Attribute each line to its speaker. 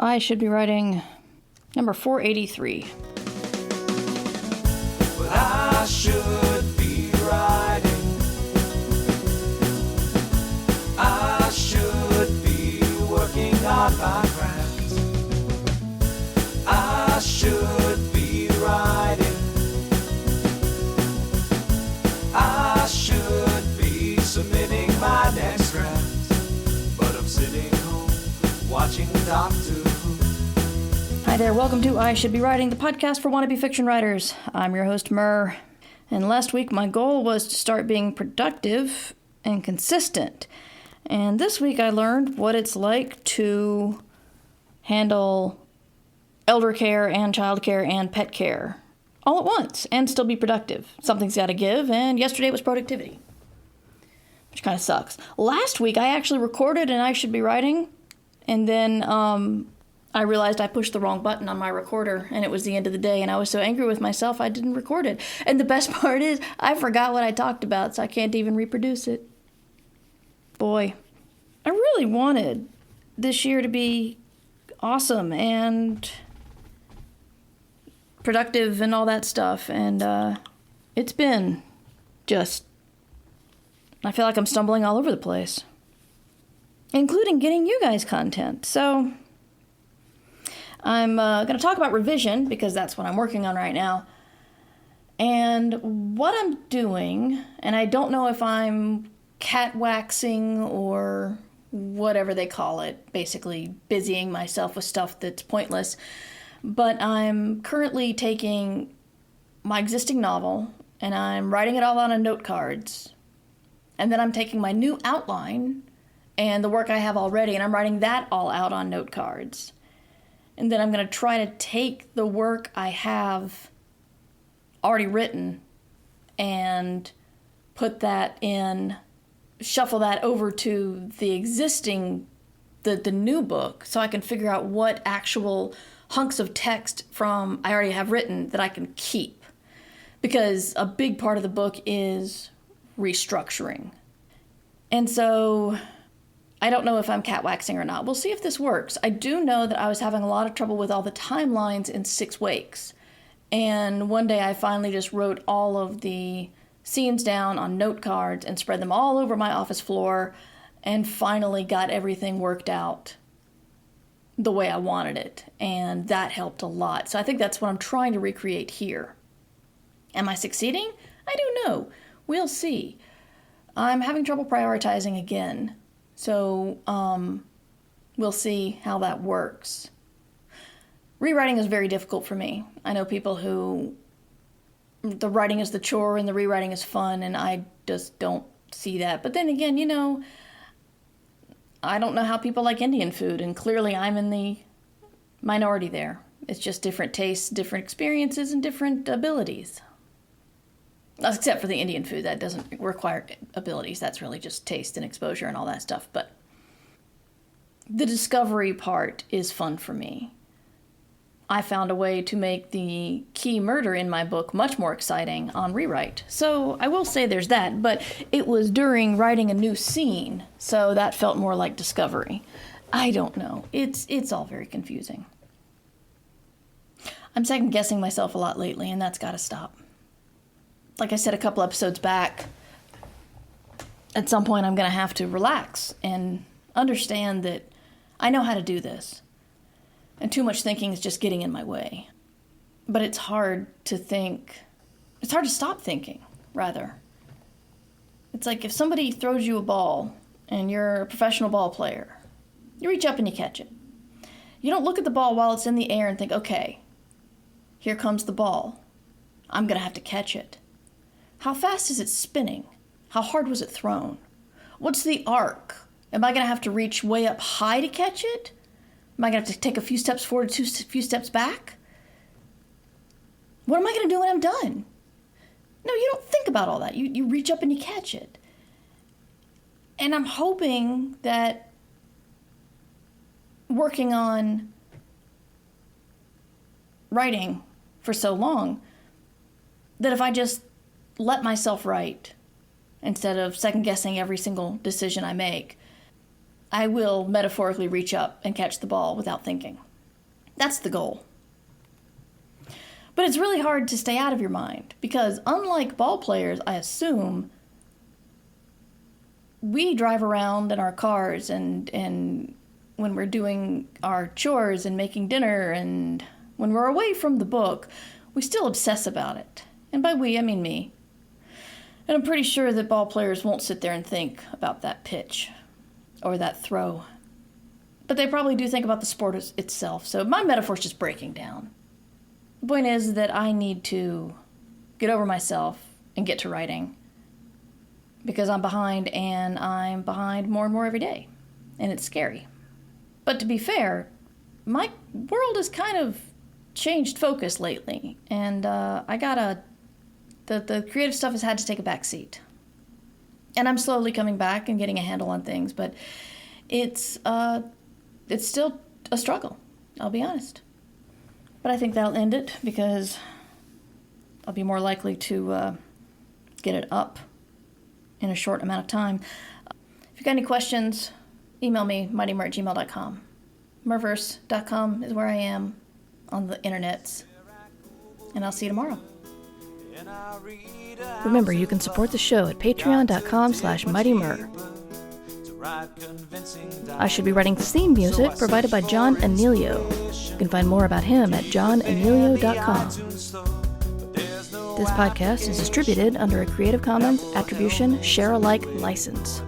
Speaker 1: I should be writing number 483.
Speaker 2: Well, I should be writing. I should be working on my craft. I should be writing. I should be submitting my next draft. But I'm sitting home watching Doctor Who.
Speaker 1: Hi there, welcome to I Should Be Writing, the podcast for wannabe fiction writers. I'm your host, Murr, and last week my goal was to start being productive and consistent. And this week I learned what it's like to handle elder care and child care and pet care all at once and still be productive. Something's got to give, and yesterday was productivity, which kind of sucks. Last week I actually recorded and I should be writing, and then I realized I pushed the wrong button on my recorder, and it was the end of the day, and I was so angry with myself I didn't record it. And the best part is, I forgot what I talked about, so I can't even reproduce it. Boy, I really wanted this year to be awesome and productive and all that stuff, and it's been just... I feel like I'm stumbling all over the place, including getting you guys content. So I'm going to talk about revision, because that's what I'm working on right now. And what I'm doing, and I don't know if I'm cat waxing or whatever they call it, basically busying myself with stuff that's pointless, but I'm currently taking my existing novel and I'm writing it all on note cards. And then I'm taking my new outline and the work I have already, and I'm writing that all out on note cards. And then I'm going to try to take the work I have already written and put that in, shuffle that over to the existing, the new book, so I can figure out what actual hunks of text from I already have written that I can keep. Because a big part of the book is restructuring. And so I don't know if I'm cat waxing or not. We'll see if this works. I do know that I was having a lot of trouble with all the timelines in 6 wakes. And one day I finally just wrote all of the scenes down on note cards and spread them all over my office floor and finally got everything worked out the way I wanted it. And that helped a lot. So I think that's what I'm trying to recreate here. Am I succeeding? I don't know. We'll see. I'm having trouble prioritizing again. So, we'll see how that works. Rewriting is very difficult for me. I know people who the writing is the chore and the rewriting is fun, and I just don't see that. But then again, you know, I don't know how people like Indian food, and clearly I'm in the minority there. It's just different tastes, different experiences, and different abilities. Except for the Indian food, that doesn't require abilities. That's really just taste and exposure and all that stuff. But the discovery part is fun for me. I found a way to make the key murder in my book much more exciting on rewrite. So I will say there's that, but it was during writing a new scene, so that felt more like discovery. I don't know. It's all very confusing. I'm second-guessing myself a lot lately, and that's got to stop. Like I said a couple episodes back, at some point I'm going to have to relax and understand that I know how to do this. And too much thinking is just getting in my way. But it's hard to think. It's hard to stop thinking, rather. It's like if somebody throws you a ball and you're a professional ball player, you reach up and you catch it. You don't look at the ball while it's in the air and think, okay, here comes the ball. I'm going to have to catch it. How fast is it spinning? How hard was it thrown? What's the arc? Am I going to have to reach way up high to catch it? Am I going to have to take a few steps forward, a few steps back? What am I going to do when I'm done? No, you don't think about all that. You reach up and you catch it. And I'm hoping that working on writing for so long, that if I just let myself write instead of second-guessing every single decision I make, I will metaphorically reach up and catch the ball without thinking. That's the goal. But it's really hard to stay out of your mind because unlike ball players, I assume, we drive around in our cars and when we're doing our chores and making dinner and when we're away from the book, we still obsess about it. And by we, I mean me. And I'm pretty sure that ball players won't sit there and think about that pitch or that throw. But they probably do think about the sport itself. So my metaphor's just breaking down. The point is that I need to get over myself and get to writing because I'm behind, and I'm behind more and more every day. And it's scary. But to be fair, my world has kind of changed focus lately. And the creative stuff has had to take a back seat. And I'm slowly coming back and getting a handle on things, but it's still a struggle, I'll be honest. But I think that'll end it because I'll be more likely to get it up in a short amount of time. If you've got any questions, email me, mightymur@gmail.com. Murverse.com is where I am on the internets. And I'll see you tomorrow.
Speaker 3: Remember, you can support the show at patreon.com/mightymur. I should be writing theme music provided by John Anelio. You can find more about him at johnanelio.com. This podcast is distributed under a Creative Commons Attribution Share-alike license.